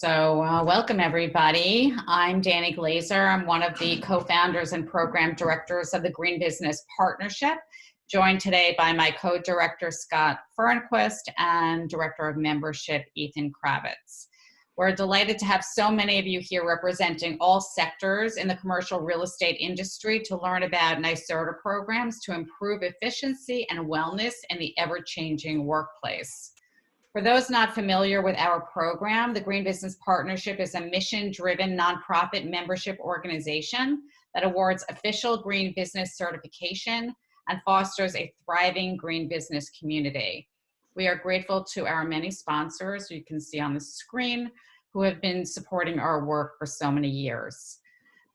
Welcome everybody. I'm Danny Glazer. I'm one of the co-founders and program directors of the Green Business Partnership, joined today by my co-director Scott Fernquist and Director of Membership Ethan Kravitz. We're delighted to have so many of you here representing all sectors in the commercial real estate industry to learn about NYSERDA programs to improve efficiency and wellness in the ever-changing workplace. For those not familiar with our program, the Green Business Partnership is a mission-driven nonprofit membership organization that awards official green business certification and fosters a thriving green business community. We are grateful to our many sponsors, you can see on the screen, who have been supporting our work for so many years.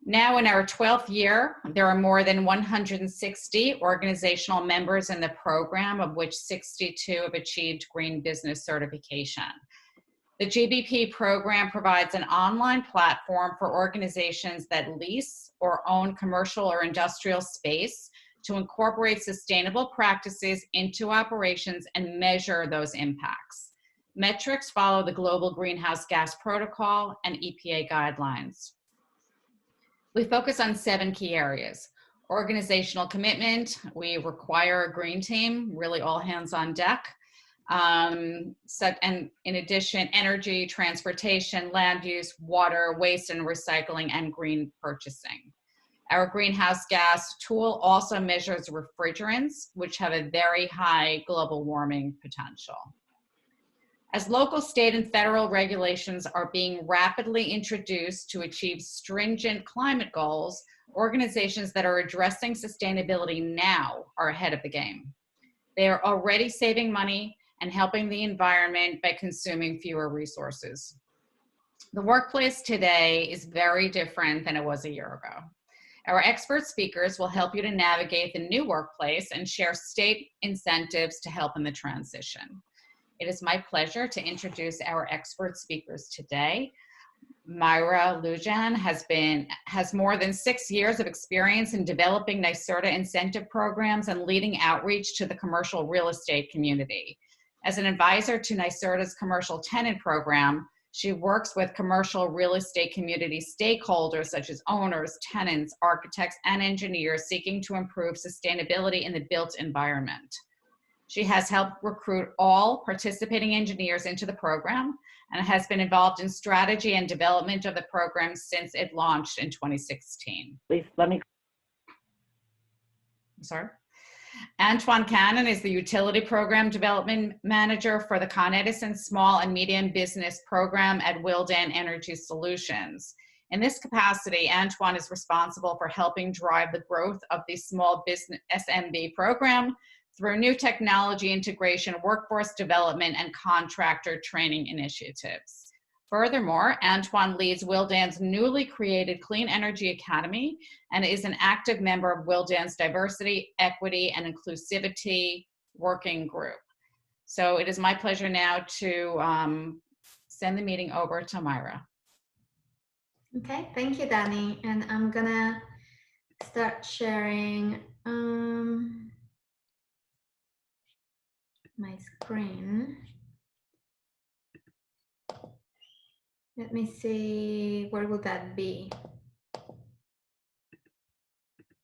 Now in our 12th year, there are more than 160 organizational members in the program, of which 62 have achieved green business certification. The GBP program provides an online platform for organizations that lease or own commercial or industrial space to incorporate sustainable practices into operations and measure those impacts. Metrics follow the Global Greenhouse Gas Protocol and EPA guidelines. We focus on 7 key areas. Organizational commitment, we require a green team, really all hands on deck. And in addition, energy, transportation, land use, water, waste and recycling, and green purchasing. Our greenhouse gas tool also measures refrigerants, which have a very high global warming potential. As local, state, and federal regulations are being rapidly introduced to achieve stringent climate goals, organizations that are addressing sustainability now are ahead of the game. They are already saving money and helping the environment by consuming fewer resources. The workplace today is very different than it was a year ago. Our expert speakers will help you to navigate the new workplace and share state incentives to help in the transition. It is my pleasure to introduce our expert speakers today. Myra Lujan has more than 6 years of experience in developing NYSERDA incentive programs and leading outreach to the commercial real estate community. As an advisor to NYSERDA's commercial tenant program, she works with commercial real estate community stakeholders such as owners, tenants, architects, and engineers seeking to improve sustainability in the built environment. She has helped recruit all participating engineers into the program and has been involved in strategy and development of the program since it launched in 2016. Please let me. Sorry. Antoine Cannon is the Utility Program Development Manager for the Con Edison Small and Medium Business Program at Willdan Energy Solutions. In this capacity, Antoine is responsible for helping drive the growth of the Small Business SMB program through new technology integration, workforce development, and contractor training initiatives. Furthermore, Antoine leads Willdan's newly created Clean Energy Academy and is an active member of Willdan's Diversity, Equity, and Inclusivity Working Group. So it is my pleasure now to send the meeting over to Myra. Okay, thank you, Danny. And I'm gonna start sharing my screen. Let me see, where would that be?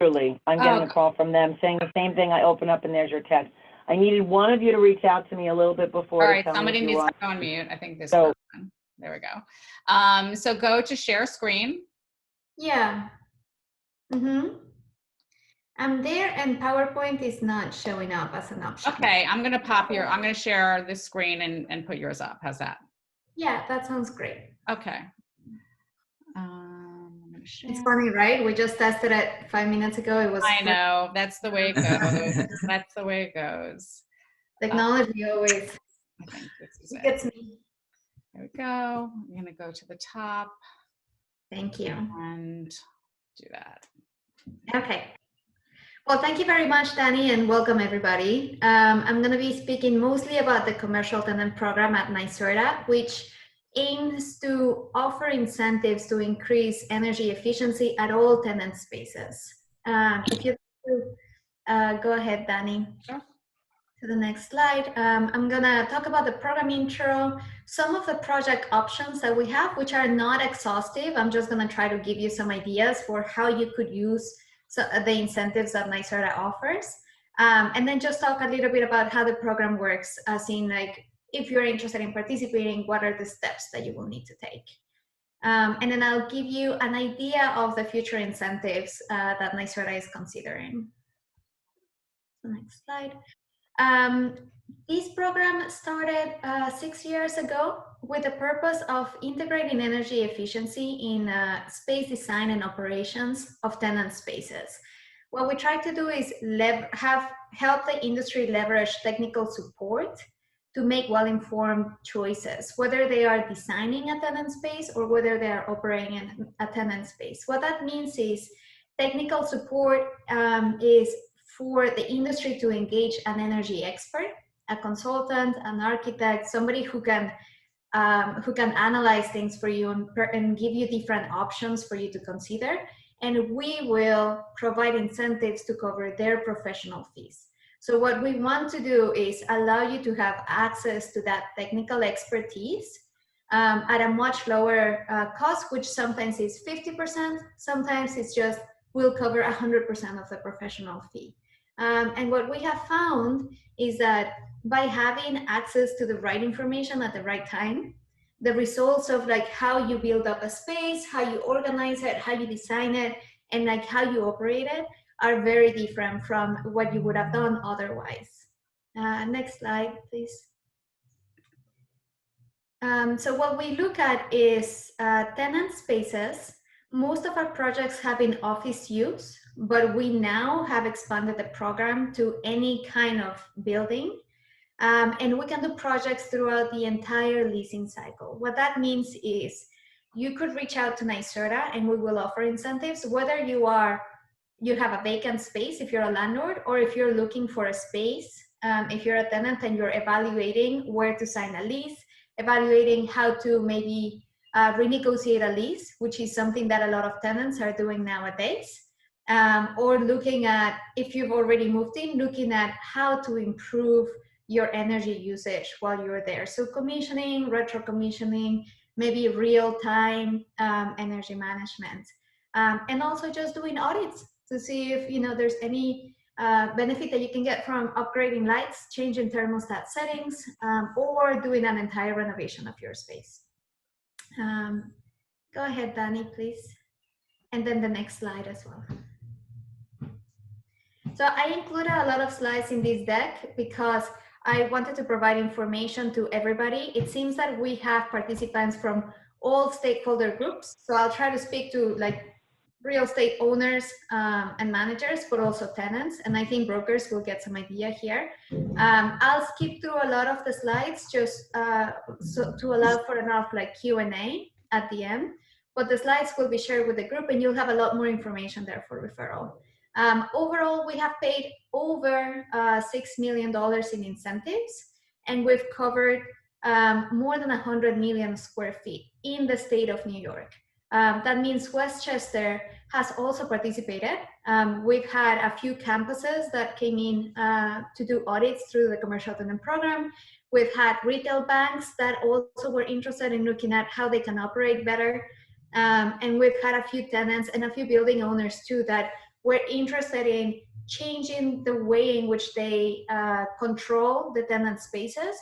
Truly, I'm getting a call from them saying the same thing. I open up and there's your text. I needed one of you to reach out to me a little bit before. All right, somebody needs to go on mute. I think this one. There we go. So go to share screen. Yeah. I'm there and PowerPoint is not showing up as an option. Okay, I'm gonna share this screen and put yours up. How's that? Yeah, that sounds great. Okay. I'm gonna share. It's funny, right? We just tested it 5 minutes ago. It was. I know, that's the way it goes. That's the way it goes. Technology always I think this is it. gets me. There we go. I'm gonna go to the top. Thank you. And do that. Okay. Well, thank you very much, Danny, and welcome everybody. I'm going to be speaking mostly about the commercial tenant program at NYSERDA, which aims to offer incentives to increase energy efficiency at all tenant spaces. If you go ahead, Danny. Sure. to the next slide. I'm gonna talk about the program intro, some of the project options that we have, which are not exhaustive. I'm just gonna try to give you some ideas for how you could use the incentives that NYSERDA offers. And then just talk a little bit about how the program works, as in like, if you're interested in participating, what are the steps that you will need to take? And then I'll give you an idea of the future incentives that NYSERDA is considering. The next slide. This program started 6 years ago with the purpose of integrating energy efficiency in space design and operations of tenant spaces. What we try to do is help the industry leverage technical support to make well-informed choices, whether they are designing a tenant space or whether they are operating in a tenant space. What that means is technical support is for the industry to engage an energy expert, a consultant, an architect, somebody who can analyze things for you and give you different options for you to consider. And we will provide incentives to cover their professional fees. So what we want to do is allow you to have access to that technical expertise at a much lower cost, which sometimes is 50%, sometimes it's just, we'll cover 100% of the professional fee. And what we have found is that by having access to the right information at the right time, the results of like how you build up a space, how you organize it, how you design it, and like how you operate it are very different from what you would have done otherwise. Next slide, please. So what we look at is tenant spaces. Most of our projects have in office use, but we now have expanded the program to any kind of building. And we can do projects throughout the entire leasing cycle. What that means is you could reach out to NYSERDA and we will offer incentives, whether you have a vacant space if you're a landlord, or if you're looking for a space, if you're a tenant and you're evaluating where to sign a lease, evaluating how to maybe renegotiate a lease, which is something that a lot of tenants are doing nowadays. Or looking at, if you've already moved in, looking at how to improve your energy usage while you're there. So commissioning, retro commissioning, maybe real-time energy management. And also just doing audits to see if there's any benefit that you can get from upgrading lights, changing thermostat settings, or doing an entire renovation of your space. Go ahead, Danny, please. And then the next slide as well. So I included a lot of slides in this deck because I wanted to provide information to everybody. It seems that we have participants from all stakeholder groups. So I'll try to speak to like real estate owners and managers, but also tenants. And I think brokers will get some idea here. I'll skip through a lot of the slides just so to allow for enough like Q&A at the end. But the slides will be shared with the group and you'll have a lot more information there for referral. Overall, we have paid over $6 million in incentives, and we've covered more than 100 million square feet in the state of New York. That means Westchester has also participated. We've had a few campuses that came in to do audits through the commercial tenant program. We've had retail banks that also were interested in looking at how they can operate better. And we've had a few tenants and a few building owners too that were interested in changing the way in which they control the tenant spaces,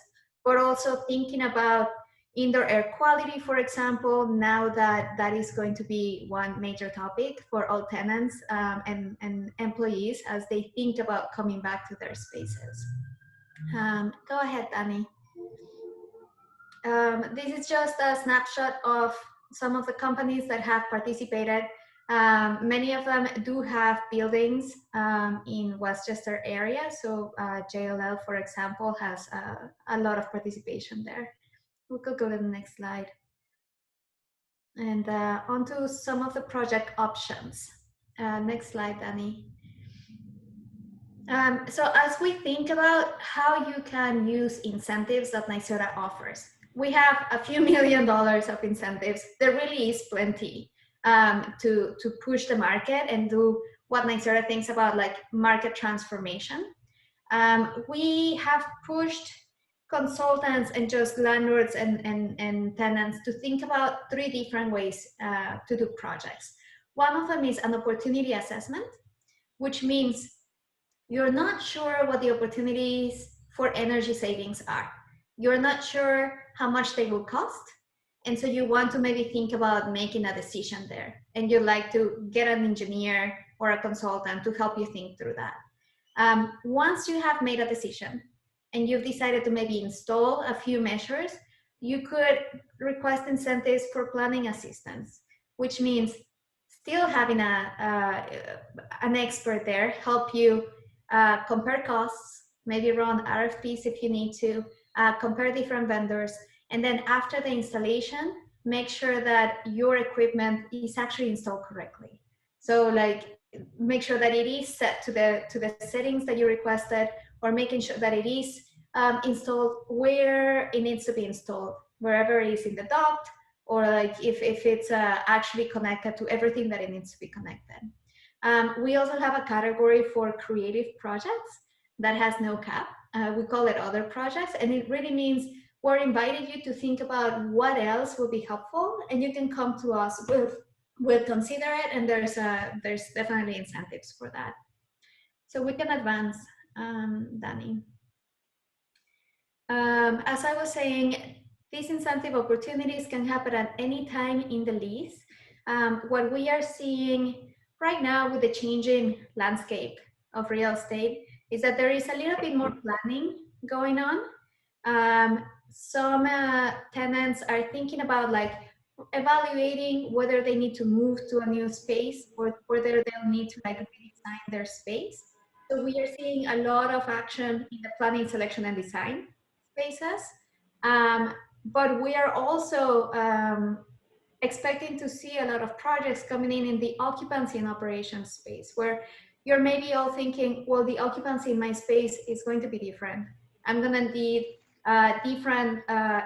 but also thinking about indoor air quality, for example, now that that is going to be one major topic for all tenants and employees as they think about coming back to their spaces. Go ahead, Danny. This is just a snapshot of some of the companies that have participated. Many of them do have buildings in Westchester area. So JLL, for example, has a lot of participation there. We could go to the next slide. And onto some of the project options. Next slide, Danny. So as we think about how you can use incentives that NYSERDA offers, we have a few $1 million of incentives. There really is plenty to push the market and do what NYSERDA thinks about like market transformation. We have pushed consultants and just landlords and tenants to think about 3 different ways to do projects. One of them is an opportunity assessment, which means you're not sure what the opportunities for energy savings are. You're not sure how much they will cost. And so you want to maybe think about making a decision there. And you'd like to get an engineer or a consultant to help you think through that. Once you have made a decision and you've decided to maybe install a few measures, you could request incentives for planning assistance, which means still having an expert there help you compare costs, maybe run RFPs if you need to, compare different vendors, and then after the installation, make sure that your equipment is actually installed correctly. So like make sure that it is set to the settings that you requested, or making sure that it is installed where it needs to be installed, wherever it is in the duct, or like if it's actually connected to everything that it needs to be connected. We also have a category for creative projects that has no cap. We call it other projects, and it really means we're inviting you to think about what else would be helpful, and you can come to us with we'll consider it, and there's definitely incentives for that. So we can advance, Danny. As I was saying, these incentive opportunities can happen at any time in the lease. What we are seeing right now with the changing landscape of real estate is that there is a little bit more planning going on. Some tenants are thinking about like evaluating whether they need to move to a new space or whether they'll need to like redesign their space. So we are seeing a lot of action in the planning, selection, and design spaces. But we are also expecting to see a lot of projects coming in the occupancy and operations space, where you're maybe all thinking, well, the occupancy in my space is going to be different. I'm gonna need different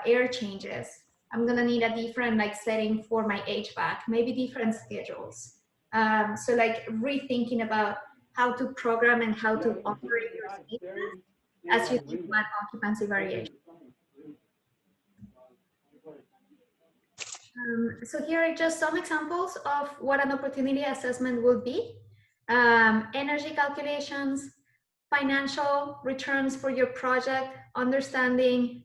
air changes. I'm gonna need a different like setting for my HVAC, maybe different schedules. So like rethinking about how to program and how to operate your spaces as you think about occupancy variation. So here are just some examples of what an opportunity assessment will be. Energy calculations, financial returns for your project, understanding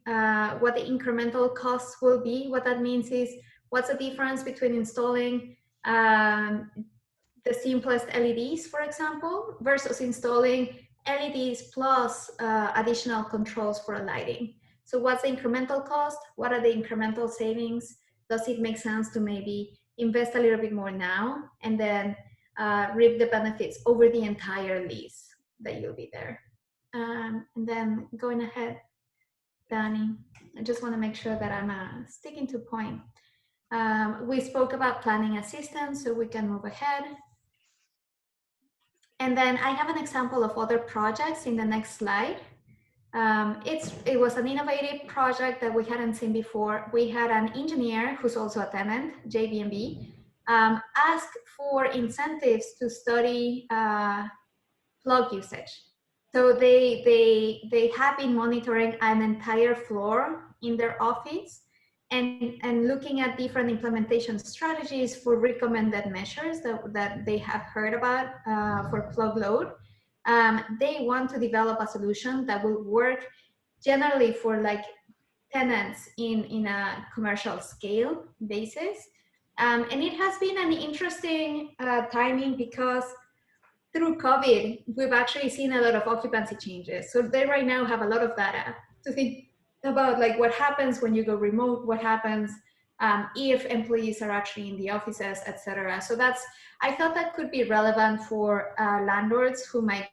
what the incremental costs will be. What that means is what's the difference between installing the simplest LEDs, for example, versus installing LEDs plus additional controls for lighting. So what's the incremental cost? What are the incremental savings? Does it make sense to maybe invest a little bit more now and then reap the benefits over the entire lease that you'll be there? And then going ahead, Danny, I just want to make sure that I'm sticking to point. We spoke about planning assistance, so we can move ahead. And then I have an example of other projects in the next slide. It was an innovative project that we hadn't seen before. We had an engineer who's also a tenant, JB&B, ask for incentives to study plug usage. So they have been monitoring an entire floor in their office and looking at different implementation strategies for recommended measures that they have heard about for plug load. They want to develop a solution that will work generally for like tenants in a commercial scale basis. And it has been an interesting timing because through COVID, we've actually seen a lot of occupancy changes. So they right now have a lot of data to think about like what happens when you go remote, what happens if employees are actually in the offices, etc. So I thought that could be relevant for landlords who might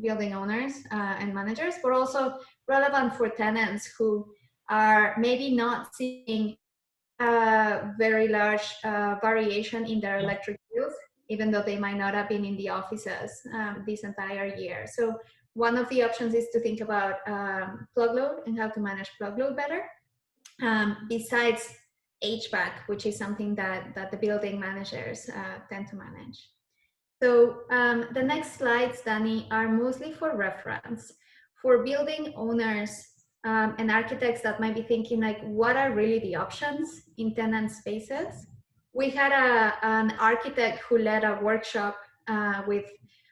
building owners and managers, but also relevant for tenants who are maybe not seeing a very large variation in their electric bills, even though they might not have been in the offices this entire year. So one of the options is to think about plug load and how to manage plug load better, besides HVAC, which is something that the building managers tend to manage. So the next slides, Danny, are mostly for reference. For building owners and architects that might be thinking like, what are really the options in tenant spaces? We had an architect who led a workshop with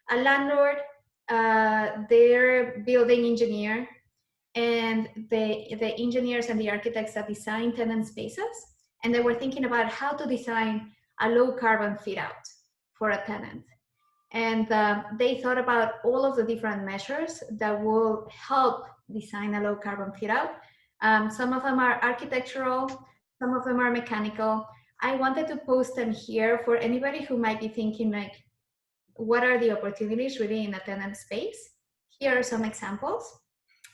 a landlord, their building engineer, and the engineers and the architects that design tenant spaces. And they were thinking about how to design a low carbon fit out for a tenant. And they thought about all of the different measures that will help design a low carbon fit out. Some of them are architectural, some of them are mechanical. I wanted to post them here for anybody who might be thinking like, what are the opportunities really in a tenant space? Here are some examples.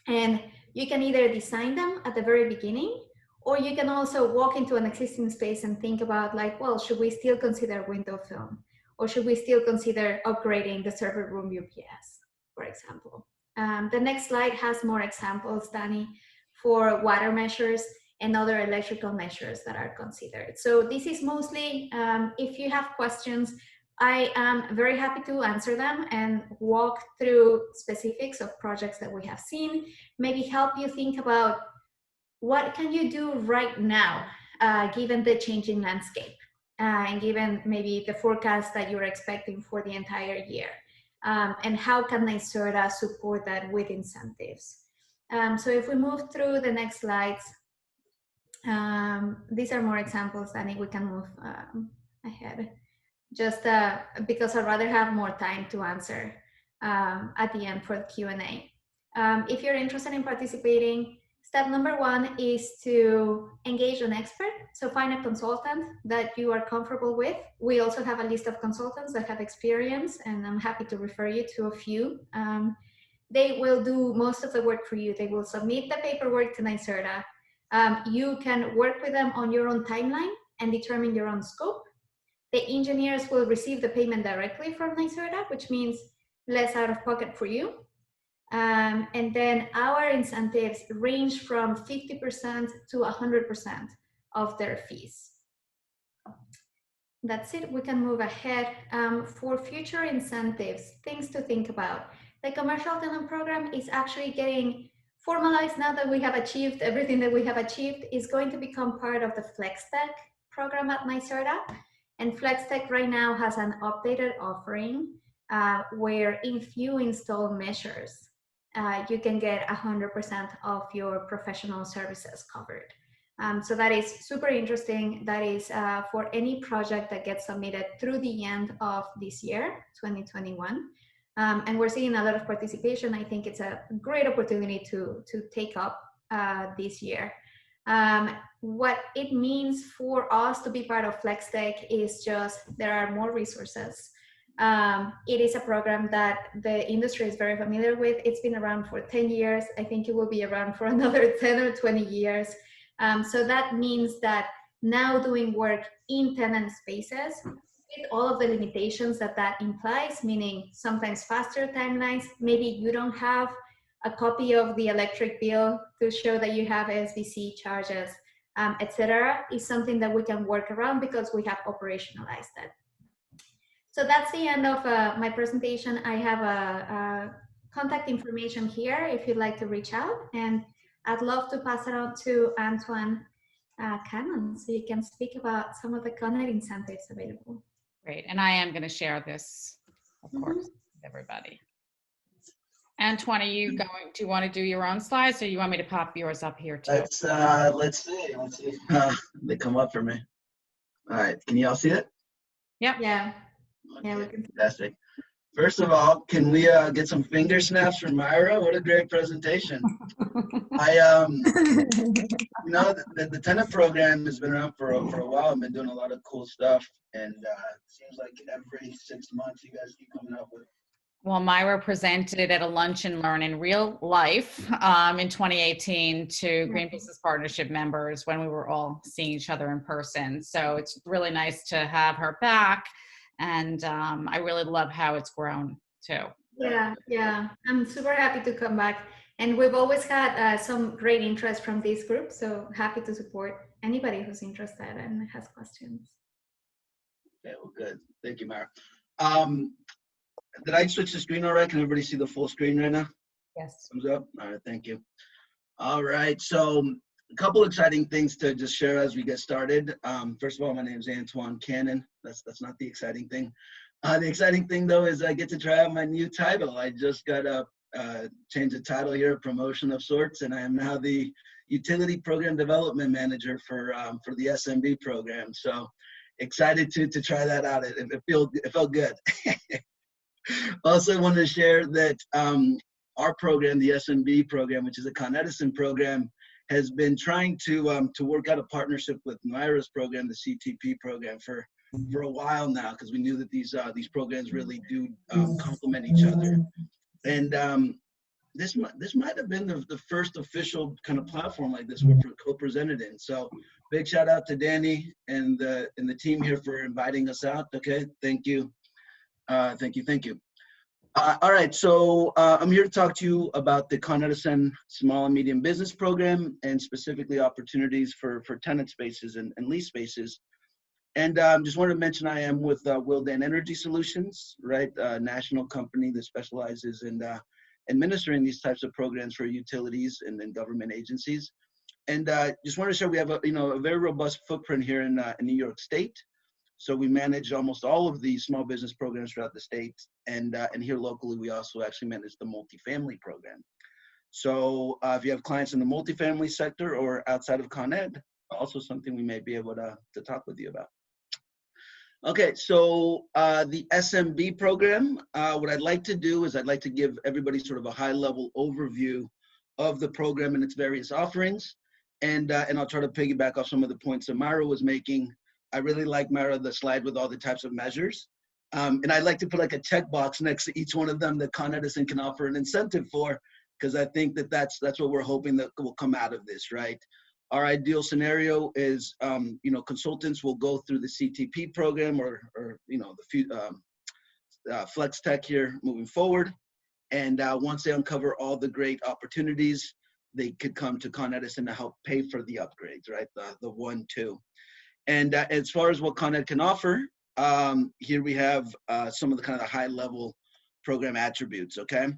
And you can either design them at the very beginning, or you can also walk into an existing space and think about like, well, should we still consider window film? Or should we still consider upgrading the server room UPS, for example? The next slide has more examples, Danny, for water measures and other electrical measures that are considered. So this is mostly, if you have questions, I am very happy to answer them and walk through specifics of projects that we have seen, maybe help you think about what can you do right now, given the changing landscape and given maybe the forecast that you're expecting for the entire year. And how can NYSERDA support that with incentives? So if we move through the next slides, these are more examples, Danny, we can move ahead. Just because I'd rather have more time to answer at the end for the Q&A. If you're interested in participating, step number one is to engage an expert. So find a consultant that you are comfortable with. We also have a list of consultants that have experience, and I'm happy to refer you to a few. They will do most of the work for you. They will submit the paperwork to NYSERDA. You can work with them on your own timeline and determine your own scope. The engineers will receive the payment directly from NYSERDA, which means less out of pocket for you. And then our incentives range from 50% to 100% of their fees. That's it, we can move ahead. For future incentives, things to think about. The commercial tenant program is actually getting formalized now that we have achieved everything that we have achieved. Is going to become part of the FlexTech program at NYSERDA. And FlexTech right now has an updated offering where if you install measures, you can get 100% of your professional services covered. So that is super interesting. That is for any project that gets submitted through the end of this year, 2021. And we're seeing a lot of participation. I think it's a great opportunity to take up this year. What it means for us to be part of FlexTech is just there are more resources. It is a program that the industry is very familiar with. It's been around for 10 years. I think it will be around for another 10 or 20 years. So that means that now doing work in tenant spaces with all of the limitations that that implies, meaning sometimes faster timelines, maybe you don't have a copy of the electric bill to show that you have SBC charges, etc., is something that we can work around because we have operationalized that. So that's the end of my presentation. I have a contact information here if you'd like to reach out, and I'd love to pass it on to Antoine Cannon so you can speak about some of the connect incentives available. Great, and I am going to share this, of course, with everybody. Antoine, are you going? Do you want to do your own slides, or you want me to pop yours up here too? Let's see. Let's see. They come up for me. All right. Can you all see it? Yep. Yeah. Okay, Yeah, we can. fantastic. First of all, can we get some finger snaps from Myra? What a great presentation. You know, the tenant program has been around for a while. I've been doing a lot of cool stuff, and it seems like every 6 months you guys keep coming up with. Well, Myra presented at a lunch and learn in real life in 2018 to Green Business Partnership members when we were all seeing each other in person. So it's really nice to have her back. And I really love how it's grown too. Yeah. I'm super happy to come back. And we've always had some great interest from this group. So happy to support anybody who's interested and has questions. Okay, well, good. Thank you, Myra. Did I switch the screen all right? Can everybody see the full screen right now? Yes. Thumbs up. All right, thank you. All right, so a couple exciting things to just share as we get started. First of all, my name is Antoine Cannon. That's not the exciting thing. The exciting thing though is I get to try out my new title. I just got a change the title here, a promotion of sorts, and I am now the Utility Program Development Manager for the SMB program. So excited to try that out. It felt good. Also wanted to share that our program, the SMB program, which is a Con Edison program, has been trying to work out a partnership with NYSERDA's program, the CTP program, for a while now, because we knew that these programs really do complement each other. And this might have been the first official kind of platform like this we're co-presented in. So big shout out to Danny and the team here for inviting us out. Okay, thank you, thank you. All right, so I'm here to talk to you about the Con Edison Small and Medium Business Program, and specifically opportunities for tenant spaces and lease spaces. And just wanted to mention I am with Willdan Energy Solutions, right? A national company that specializes in administering these types of programs for utilities and government agencies. And just want to show we have a very robust footprint here in New York State. So we manage almost all of the small business programs throughout the state, and here locally we also actually manage the multifamily program. So if you have clients in the multifamily sector or outside of Con Ed, also something we may be able to talk with you about. Okay, so the SMB program, what I'd like to do is I'd like to give everybody sort of a high-level overview of the program and its various offerings, and I'll try to piggyback off some of the points that Myra was making. I really like, Myra, the slide with all the types of measures. And I'd like to put like a checkbox next to each one of them that Con Edison can offer an incentive for, because I think that that's what we're hoping that will come out of this, right? Our ideal scenario is, consultants will go through the CTP program or the Flex Tech here moving forward. And once they uncover all the great opportunities, they could come to Con Edison to help pay for the upgrades, right? The 1, 2. And as far as what Con Ed can offer, here we have some of the kind of high level program attributes, okay?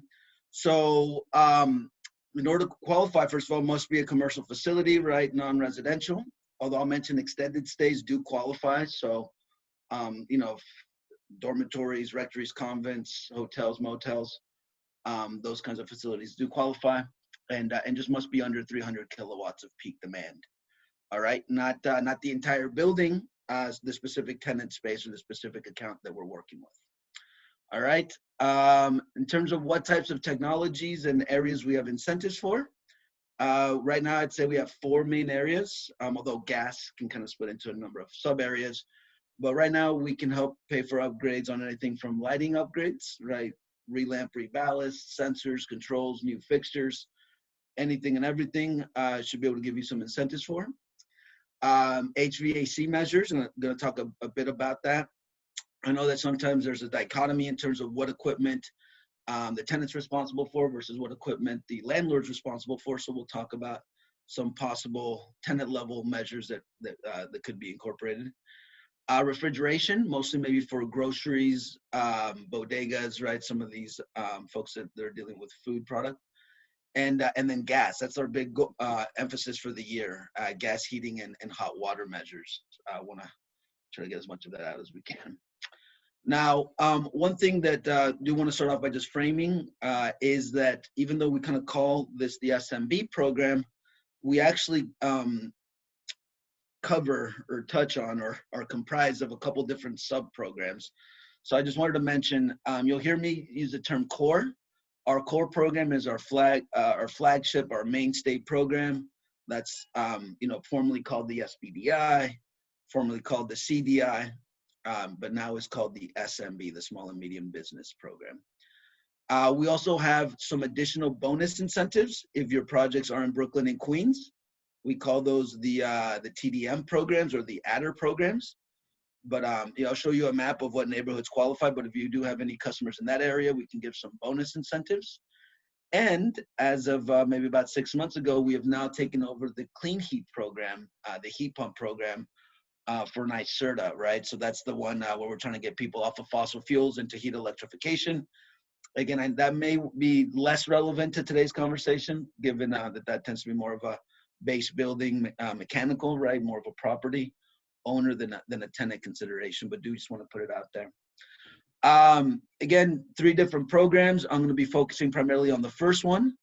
So in order to qualify, first of all, must be a commercial facility, right? Non-residential, although I'll mention extended stays do qualify. So, dormitories, rectories, convents, hotels, motels, those kinds of facilities do qualify, and just must be under 300 kilowatts of peak demand. All right, not the entire building, the specific tenant space or the specific account that we're working with. All right, in terms of what types of technologies and areas we have incentives for, right now I'd say we have 4 main areas, although gas can kind of split into a number of sub areas. But right now we can help pay for upgrades on anything from lighting upgrades, right? Relamp, reballast, sensors, controls, new fixtures, anything and everything should be able to give you some incentives for. HVAC measures, and I'm going to talk a bit about that. I know that sometimes there's a dichotomy in terms of what equipment the tenant's responsible for versus what equipment the landlord's responsible for. So we'll talk about some possible tenant level measures that could be incorporated. Refrigeration, mostly maybe for groceries, bodegas, right? Some of these folks that they're dealing with food product. And then gas, that's our big emphasis for the year, gas heating and hot water measures. I want to try to get as much of that out as we can. Now, one thing that I do want to start off by just framing is that even though we kind of call this the SMB program, we actually cover or touch on or are comprised of a couple different sub-programs. So I just wanted to mention, you'll hear me use the term core. Our core program is our flagship, our mainstay program. That's formerly called the SBDI, formerly called the CDI, but now is called the SMB, the Small and Medium Business Program. We also have some additional bonus incentives if your projects are in Brooklyn and Queens. We call those the TDM programs or the adder programs. But I'll show you a map of what neighborhoods qualify. But if you do have any customers in that area, we can give some bonus incentives. And as of maybe about 6 months ago, we have now taken over the clean heat program, the heat pump program, for NYSERDA, right? So that's the one where we're trying to get people off of fossil fuels into heat electrification. Again, that may be less relevant to today's conversation, given that tends to be more of a base building mechanical, right? More of a property owner than a tenant consideration, but do just want to put it out there. Again, 3 different programs. I'm going to be focusing primarily on the first one,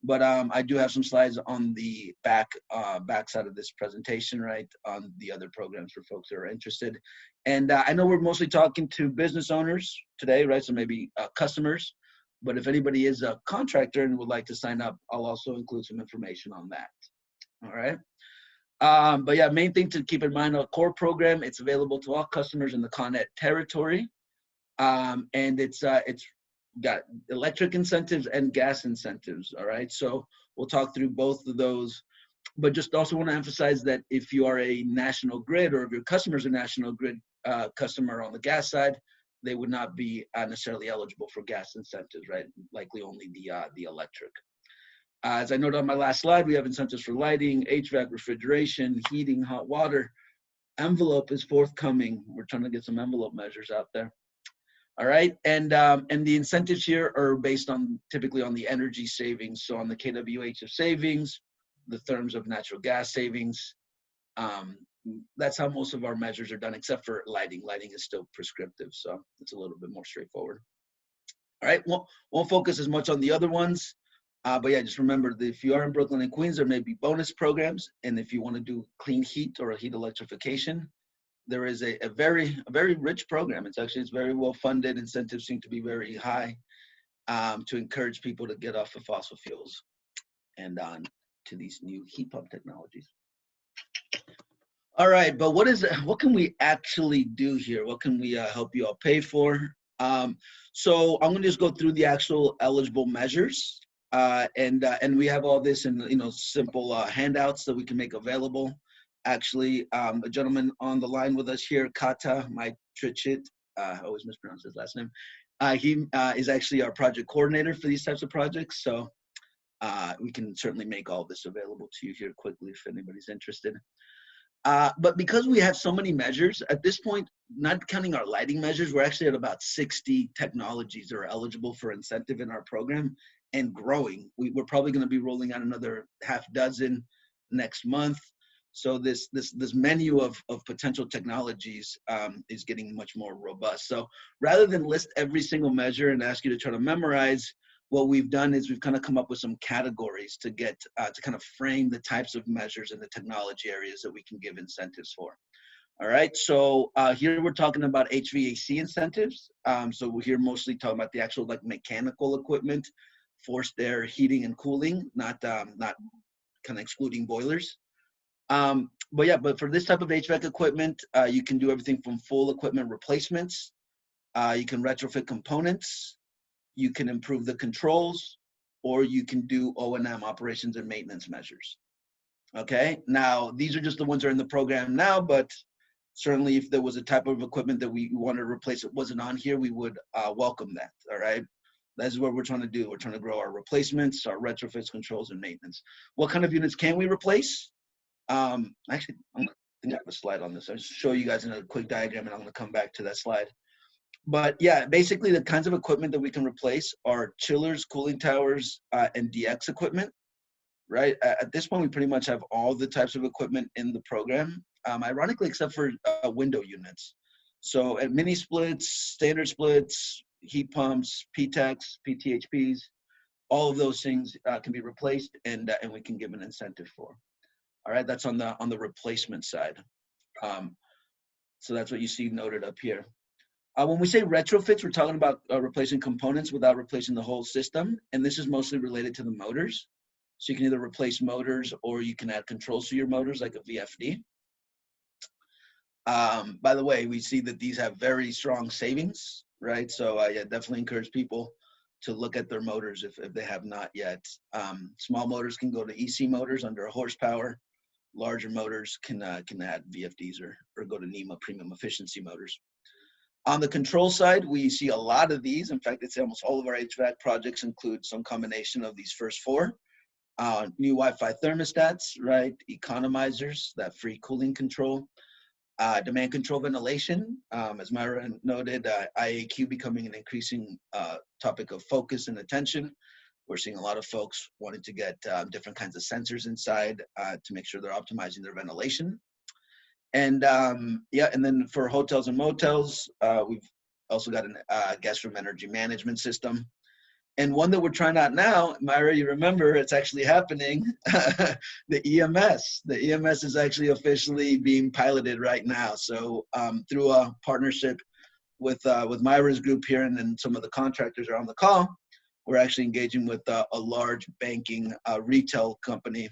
but I do have some slides on the back side of this presentation, right, on the other programs for folks that are interested. And I know we're mostly talking to business owners today, right, so maybe customers, but if anybody is a contractor and would like to sign up, I'll also include some information on that. All right. But yeah, main thing to keep in mind, a core program, it's available to all customers in the Con Ed territory. And it's got electric incentives and gas incentives. All right. So we'll talk through both of those, but just also want to emphasize that if you are a national grid or if your customer's a national grid customer on the gas side, they would not be necessarily eligible for gas incentives, right? Likely only the electric. As I noted on my last slide, we have incentives for lighting, HVAC, refrigeration, heating, hot water. Envelope is forthcoming. We're trying to get some envelope measures out there. All right, and the incentives here are based on typically on the energy savings. So on the kWh of savings, the therms of natural gas savings. That's how most of our measures are done, except for lighting. Lighting is still prescriptive, so it's a little bit more straightforward. All right, won't focus as much on the other ones. But yeah, just remember that if you are in Brooklyn and Queens, there may be bonus programs. And if you want to do clean heat or a heat electrification, there is a very rich program. It's very well funded. Incentives seem to be very high to encourage people to get off of fossil fuels and on to these new heat pump technologies. All right, but what can we actually do here? What can we help you all pay for? So I'm gonna just go through the actual eligible measures. And we have all this in simple handouts that we can make available. Actually, a gentleman on the line with us here, Kata Maitrichit, I always mispronounce his last name. He is actually our project coordinator for these types of projects. So we can certainly make all this available to you here quickly if anybody's interested. But because we have so many measures at this point, not counting our lighting measures, we're actually at about 60 technologies that are eligible for incentive in our program and growing. We're probably going to be rolling out another half dozen next month. So this menu of potential technologies is getting much more robust. So rather than list every single measure and ask you to try to memorize, what we've done is we've kind of come up with some categories to get to kind of frame the types of measures and the technology areas that we can give incentives for. All right, so here we're talking about HVAC incentives. So we're here mostly talking about the actual mechanical equipment, forced air heating and cooling, not kind of excluding boilers. But for this type of HVAC equipment, you can do everything from full equipment replacements. You can retrofit components. You can improve the controls, or you can do O&M, operations and maintenance measures. Okay, now these are just the ones that are in the program now, but certainly if there was a type of equipment that we wanted to replace that wasn't on here, we would welcome that. All right, that's what we're trying to do. We're trying to grow our replacements, our retrofits, controls, and maintenance. What kind of units can we replace? Actually, I think I have a slide on this. I'll just show you guys in a quick diagram, and I'm going to come back to that slide. But yeah, basically the kinds of equipment that we can replace are chillers, cooling towers, and DX equipment, right? At this point, we pretty much have all the types of equipment in the program, ironically, except for window units. So at mini splits, standard splits, heat pumps, PTECs, PTHPs, all of those things can be replaced and we can give an incentive for. All right, that's on the replacement side. So that's what you see noted up here. When we say retrofits, we're talking about replacing components without replacing the whole system. And this is mostly related to the motors. So you can either replace motors or you can add controls to your motors like a VFD. By the way, we see that these have very strong savings, right? So yeah, definitely encourage people to look at their motors if they have not yet. Small motors can go to EC motors under a horsepower. Larger motors can add VFDs or go to NEMA premium efficiency motors. On the control side, we see a lot of these. In fact, it's almost all of our HVAC projects include some combination of these first four. New Wi-Fi thermostats, right? Economizers, that free cooling control. Demand control ventilation, as Myra noted, IAQ becoming an increasing topic of focus and attention. We're seeing a lot of folks wanting to get different kinds of sensors inside to make sure they're optimizing their ventilation. And yeah, and then for hotels and motels, we've also got a guest room energy management system. And one that we're trying out now, Myra, you remember, it's actually happening, the EMS. The EMS is actually officially being piloted right now. So through a partnership with Myra's group here, and then some of the contractors are on the call, we're actually engaging with a large banking retail company.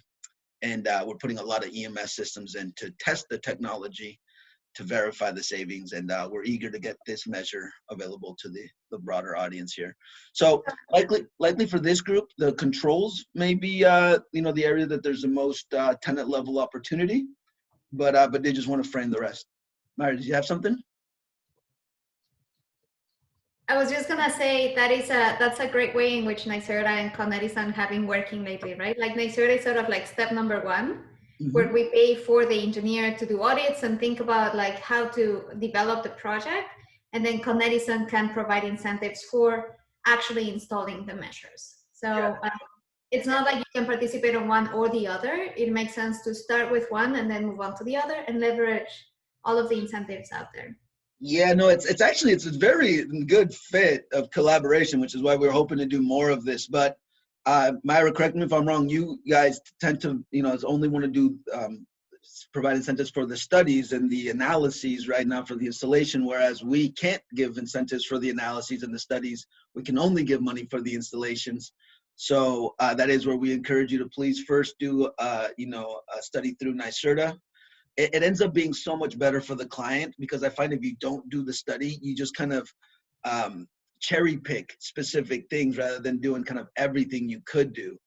And we're putting a lot of EMS systems in to test the technology to verify the savings, and we're eager to get this measure available to the broader audience here. So likely for this group, the controls may be the area that there's the most tenant level opportunity, but they just want to frame the rest. Myra, did you have something? I was just gonna say that's a great way in which NYSERDA and Con Edison have been working lately, right? Like NYSERDA is sort of like step number one, where we pay for the engineer to do audits and think about like how to develop the project, and then Con Edison can provide incentives for actually installing the measures. So it's not like you can participate on one or the other. It makes sense to start with one and then move on to the other and leverage all of the incentives out there. Yeah, no, it's a very good fit of collaboration, which is why we're hoping to do more of this. But Myra, correct me if I'm wrong, you guys tend to, only want to do provide incentives for the studies and the analyses right now for the installation, whereas we can't give incentives for the analyses and the studies. We can only give money for the installations. So that is where we encourage you to please first do, a study through NYSERDA. It ends up being so much better for the client, because I find if you don't do the study, you just kind of cherry pick specific things rather than doing kind of everything you could do,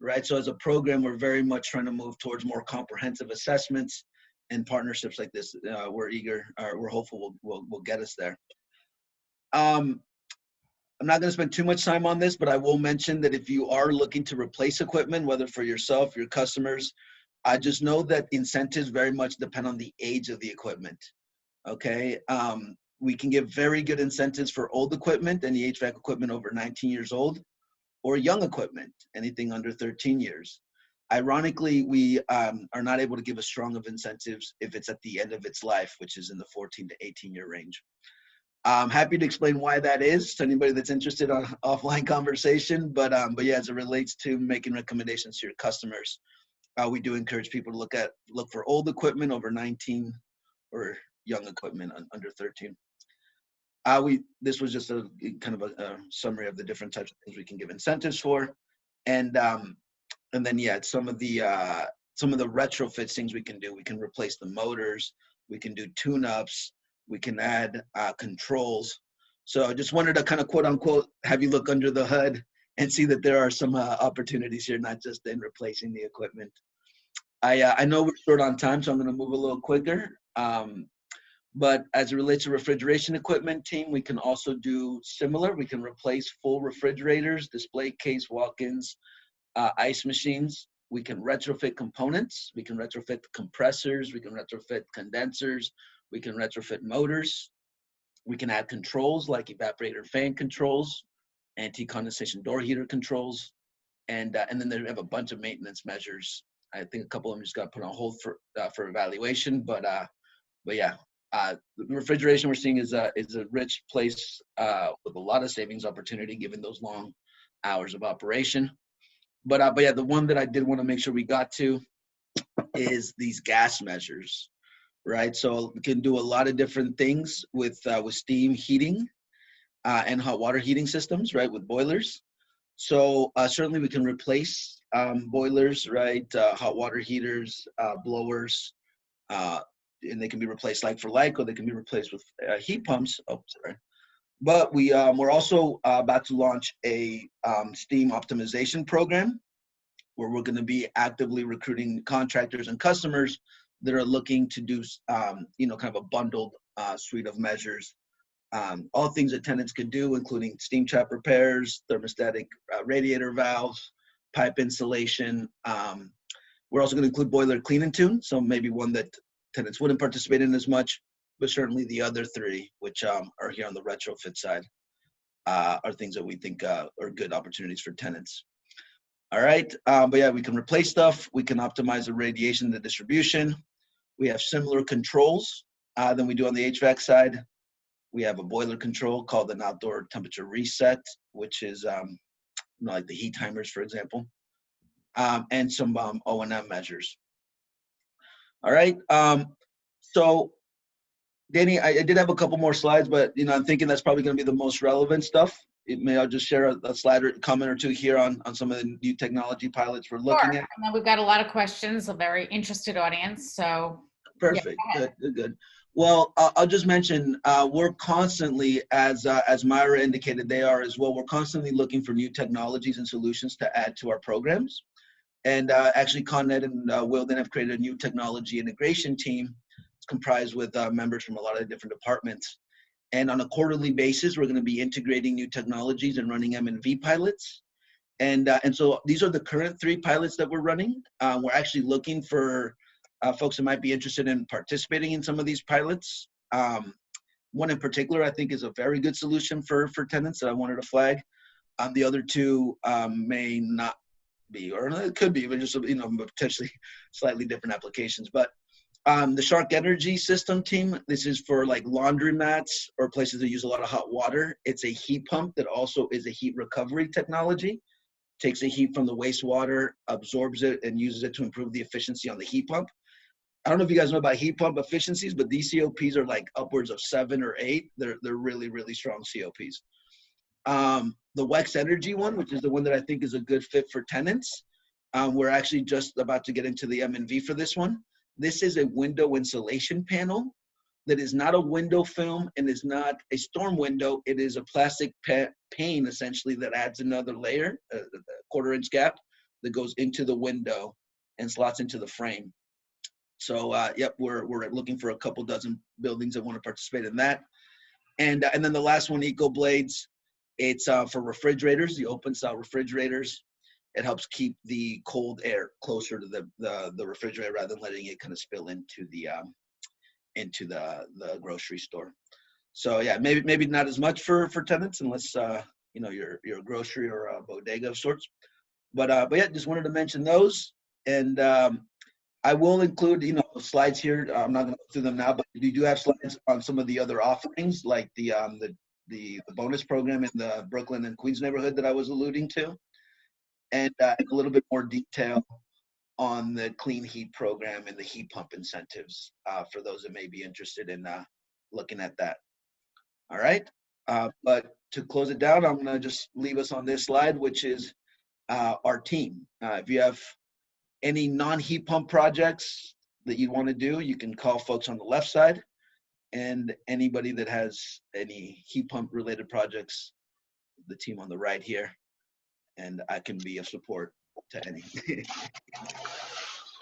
right? So as a program, we're very much trying to move towards more comprehensive assessments, and partnerships like this, we're hopeful will get us there. I'm not going to spend too much time on this, but I will mention that if you are looking to replace equipment, whether for yourself, your customers, I just know that incentives very much depend on the age of the equipment, okay? We can give very good incentives for old equipment, any HVAC equipment over 19 years old, or young equipment, anything under 13 years. Ironically, we are not able to give as strong of incentives if it's at the end of its life, which is in the 14 to 18-year range. I'm happy to explain why that is to anybody that's interested on offline conversation, but yeah, as it relates to making recommendations to your customers, we do encourage people to look for old equipment over 19 or young equipment under 13. This was just a kind of a summary of the different types of things we can give incentives for, and then yeah, some of the retrofit things we can do. We can replace the motors, we can do tune-ups, we can add controls. So I just wanted to kind of quote unquote have you look under the hood and see that there are some opportunities here, not just in replacing the equipment. I know we're short on time, so I'm going to move a little quicker. But as it relates to refrigeration equipment, team, we can also do similar. We can replace full refrigerators, display case walk-ins, ice machines. We can retrofit components. We can retrofit compressors. We can retrofit condensers. We can retrofit motors. We can add controls like evaporator fan controls, anti-condensation door heater controls, and then they have a bunch of maintenance measures. I think a couple of them just got put on hold for evaluation, but yeah, the refrigeration we're seeing is a rich place with a lot of savings opportunity given those long hours of operation. But yeah, the one that I did want to make sure we got to is these gas measures, right? So we can do a lot of different things with steam heating and hot water heating systems, right, with boilers. So certainly we can replace boilers, right, hot water heaters, blowers, and they can be replaced like for like, or they can be replaced with heat pumps. Oh, sorry. But we're also about to launch a steam optimization program where we're going to be actively recruiting contractors and customers that are looking to do, kind of a bundled suite of measures. All things that tenants could do, including steam trap repairs, thermostatic radiator valves, pipe insulation. We're also going to include boiler clean and tune, so maybe one that tenants wouldn't participate in as much, but certainly the other three, which are here on the retrofit side, are things that we think are good opportunities for tenants. All right, but yeah, we can replace stuff. We can optimize the radiation, the distribution. We have similar controls than we do on the HVAC side. We have a boiler control called an outdoor temperature reset, which is like the heat timers, for example, and some O&M measures. All right, so Danny, I did have a couple more slides, but I'm thinking that's probably going to be the most relevant stuff. I'll just share a slide or comment or two here on some of the new technology pilots we're looking at. And then we've got a lot of questions, a very interested audience, so. Perfect, yeah, good. Well, I'll just mention, we're constantly, as Myra indicated, they are as well, we're constantly looking for new technologies and solutions to add to our programs. And actually, Tenant and Willdan have created a new technology integration team. It's comprised with members from a lot of different departments. And on a quarterly basis, we're going to be integrating new technologies and running M&V pilots. And so these are the current 3 pilots that we're running. We're actually looking for folks that might be interested in participating in some of these pilots. One in particular, I think, is a very good solution for tenants that I wanted to flag. The other 2 may not be, or it could be, but just potentially slightly different applications. But the Shark Energy System team, this is for like laundromats or places that use a lot of hot water. It's a heat pump that also is a heat recovery technology. Takes the heat from the wastewater, absorbs it, and uses it to improve the efficiency on the heat pump. I don't know if you guys know about heat pump efficiencies, but these COPs are like upwards of 7 or 8. They're really, really strong COPs. The Wex Energy one, which is the one that I think is a good fit for tenants. We're actually just about to get into the M&V for this one. This is a window insulation panel that is not a window film and is not a storm window. It is a plastic pane, essentially, that adds another layer, a 1/4 inch gap that goes into the window and slots into the frame. So, yep, we're looking for a couple dozen buildings that want to participate in that. And then the last one, Eco Blades, it's for refrigerators, the open style refrigerators. It helps keep the cold air closer to the refrigerator rather than letting it kind of spill into the grocery store. So yeah, maybe not as much for tenants unless you're a grocery or a bodega of sorts. But yeah, just wanted to mention those. And I will include slides here. I'm not going to go through them now, but we do have slides on some of the other offerings, like the bonus program in the Brooklyn and Queens neighborhood that I was alluding to, and a little bit more detail on the clean heat program and the heat pump incentives for those that may be interested in looking at that. All right, but to close it down, I'm going to just leave us on this slide, which is our team. If you have any non-heat pump projects that you want to do, you can call folks on the left side, and anybody that has any heat pump related projects, the team on the right here, and I can be of support to any.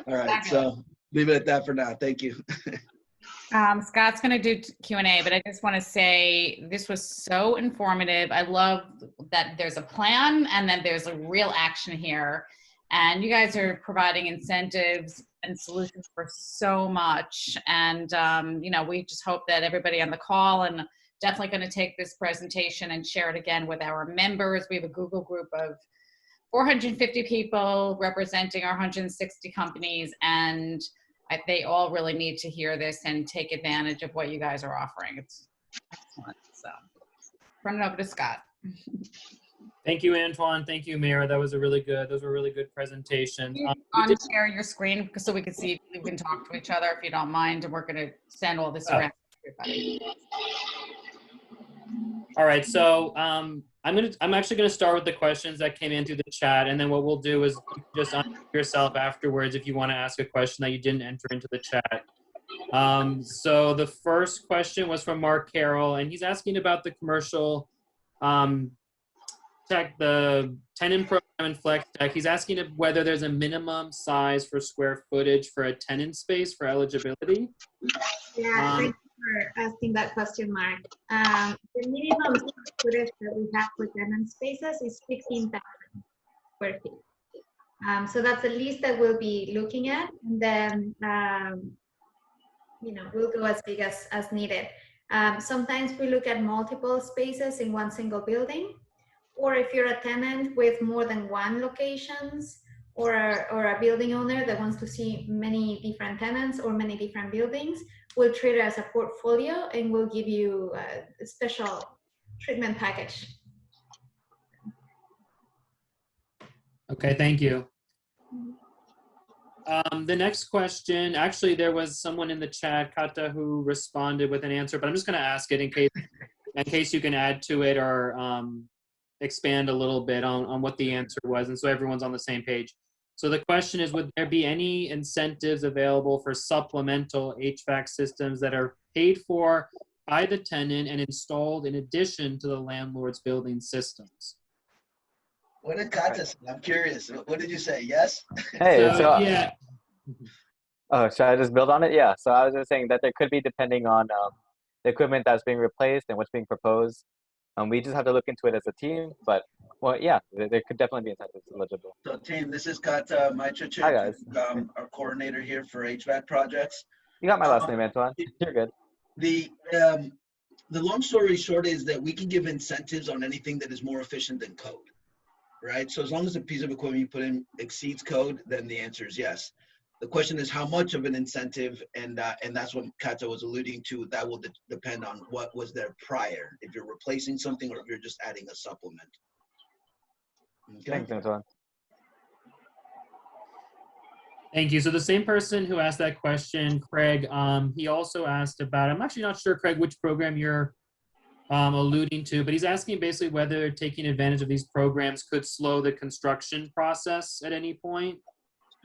All right, so leave it at that for now. Thank you. Scott's going to do Q&A, but I just want to say this was so informative. I love that there's a plan and then there's a real action here. And you guys are providing incentives and solutions for so much. And, we just hope that everybody on the call, and definitely going to take this presentation and share it again with our members. We have a Google group of 450 people representing our 160 companies, and they all really need to hear this and take advantage of what you guys are offering. It's excellent. So, turn it over to Scott. Thank you, Antoine. Thank you, Mira. Those were really good presentations. Share your screen so we can see if we can talk to each other, if you don't mind, and we're going to send all this around to everybody. All right, so I'm actually gonna start with the questions that came in through the chat, and then what we'll do is just unmute yourself afterwards if you want to ask a question that you didn't enter into the chat. So the first question was from Mark Carroll, and he's asking about the commercial the tenant program and flex tech. He's asking whether there's a minimum size for square footage for a tenant space for eligibility. Yeah, thank you for asking that question, Mark. The minimum square footage that we have for tenant spaces is 15,000 square feet. So that's the least that we'll be looking at. And then we'll go as big as needed. Sometimes we look at multiple spaces in one single building, or if you're a tenant with more than one locations, or a building owner that wants to see many different tenants or many different buildings, we'll treat it as a portfolio and we'll give you a special treatment package. Okay, thank you. The next question, actually, there was someone in the chat, Kata, who responded with an answer, but I'm just going to ask it in case you can add to it or expand a little bit on what the answer was, and so everyone's on the same page. So the question is, would there be any incentives available for supplemental HVAC systems that are paid for by the tenant and installed in addition to the landlord's building systems? What did Kata say? I'm curious. What did you say? Yes? Hey, so yeah. oh, should I just build on it? Yeah. So I was just saying that there could be, depending on the equipment that's being replaced and what's being proposed. We just have to look into it as a team, but well, yeah, there could definitely be incentives eligible. So team, this is Kata Maitrich, Hi guys. our coordinator here for HVAC projects. You got my last name, Antoine. You're good. The long story short is that we can give incentives on anything that is more efficient than code, right? So as long as the piece of equipment you put in exceeds code, then the answer is yes. The question is how much of an incentive, and that's what Kata was alluding to. That will depend on what was there prior, if you're replacing something or if you're just adding a supplement. Okay. Thanks, Antoine. Thank you. So the same person who asked that question, Craig, he also asked about, I'm actually not sure, Craig, which program you're alluding to, but he's asking basically whether taking advantage of these programs could slow the construction process at any point.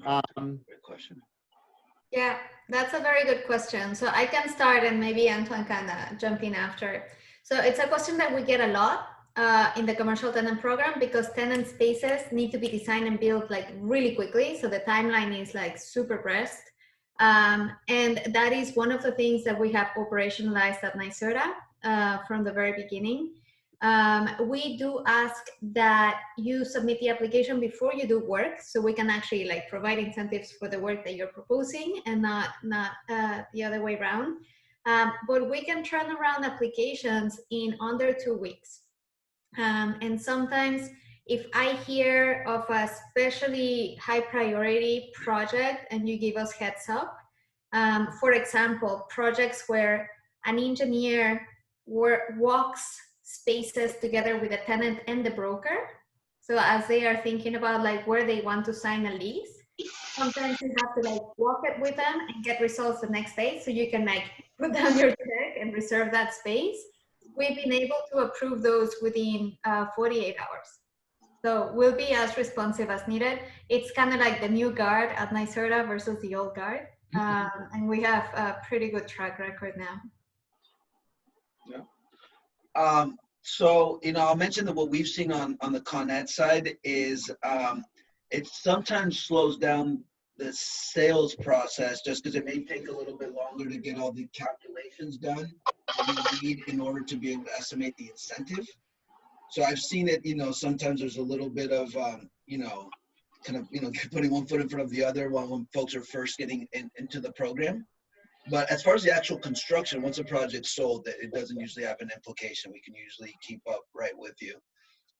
Great question. Yeah, that's a very good question. So I can start and maybe Antoine can jump in after. So it's a question that we get a lot in the commercial tenant program because tenant spaces need to be designed and built like really quickly. So the timeline is like super pressed. And that is one of the things that we have operationalized at NYSERDA from the very beginning. We do ask that you submit the application before you do work, so we can actually like provide incentives for the work that you're proposing and not the other way around. But we can turn around applications in under 2 weeks. And sometimes if I hear of a especially high priority project and you give us heads up, for example, projects where an engineer walks spaces together with the tenant and the broker. So as they are thinking about like where they want to sign a lease, sometimes you have to like walk it with them and get results the next day. So you can like put down your check and reserve that space. We've been able to approve those within 48 hours. So we'll be as responsive as needed. It's kind of like the new guard at NYSERDA versus the old guard. And we have a pretty good track record now. Yeah. So, I'll mention that what we've seen on the Con Ed side is it sometimes slows down the sales process just because it may take a little bit longer to get all the calculations done that you need in order to be able to estimate the incentive. So I've seen it, sometimes there's a little bit of, putting one foot in front of the other when folks are first getting into the program. But as far as the actual construction, once a project's sold, it doesn't usually have an implication. We can usually keep up right with you.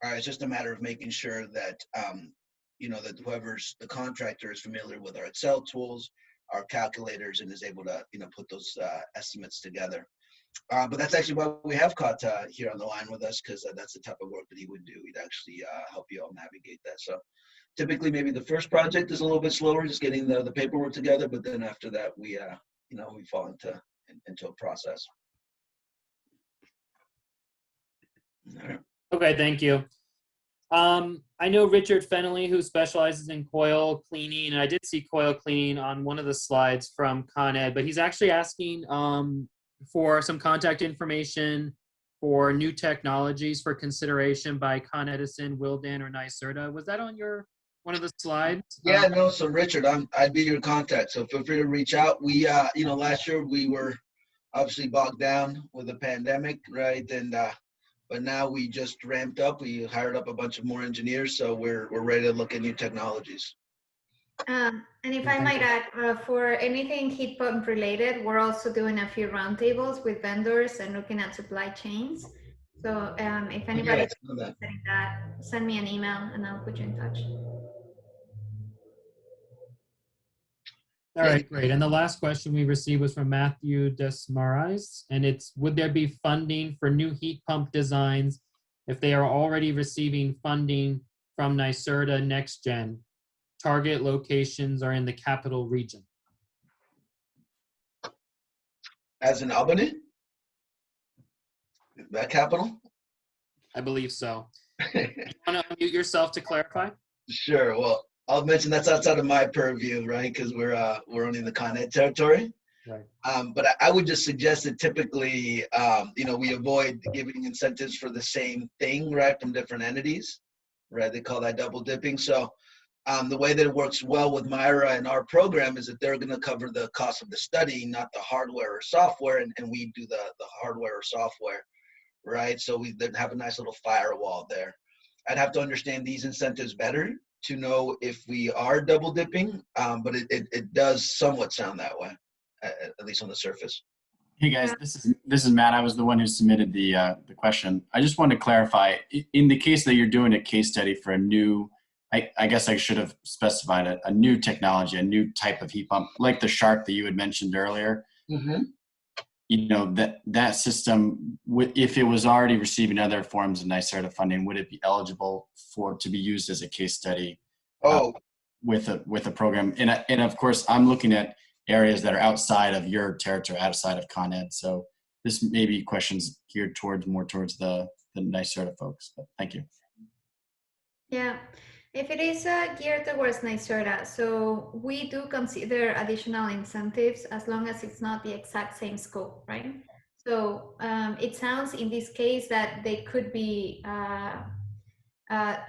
It's just a matter of making sure that, that whoever's the contractor is familiar with our Excel tools, our calculators, and is able to, put those estimates together. But that's actually why we have Kata here on the line with us, because that's the type of work that he would do. He'd actually help you all navigate that. So typically, maybe the first project is a little bit slower, just getting the paperwork together. But then after that, we fall into a process. All right. Okay, thank you. I know Richard Fennelly, who specializes in coil cleaning, and I did see coil cleaning on one of the slides from Con Ed, but he's actually asking for some contact information for new technologies for consideration by Con Edison, Willdan, or NYSERDA. Was that on one of the slides? Yeah, no. So Richard, I'd be your contact. So feel free to reach out. We, last year we were obviously bogged down with the pandemic, right? And but now we just ramped up. We hired up a bunch of more engineers, so we're ready to look at new technologies. And if I might add, for anything heat pump related, we're also doing a few roundtables with vendors and looking at supply chains. So if anybody is interested in that, send me an email and I'll put you in touch. All right, great. And the last question we received was from Matthew Desmarais, and it's, would there be funding for new heat pump designs if they are already receiving funding from NYSERDA Next Gen? Target locations are in the capital region. As in Albany? That capital? I believe so. You want to unmute yourself to clarify? Sure. Well, I'll mention that's outside of my purview, right? Because we're only in the Con Ed territory. Right. But I would just suggest that typically, we avoid giving incentives for the same thing, right, from different entities, right? They call that double dipping. So the way that it works well with Myra and our program is that they're going to cover the cost of the study, not the hardware or software, and we do the hardware or software, right? So we then have a nice little firewall there. I'd have to understand these incentives better to know if we are double dipping, but it does somewhat sound that way, at least on the surface. Hey guys, this is Matt. I was the one who submitted the question. I just wanted to clarify, in the case that you're doing a case study for a new, I guess I should have specified a new technology, a new type of heat pump, like the Shark that you had mentioned earlier. Mm-hmm. You know, that system, if it was already receiving other forms of NYSERDA funding, would it be eligible to be used as a case study with a program? And of course, I'm looking at areas that are outside of your territory, outside of Con Ed. So this may be questions geared more towards the NYSERDA folks, but thank you. Yeah, if it is geared towards NYSERDA, so we do consider additional incentives as long as it's not the exact same scope, right? So it sounds in this case that they could be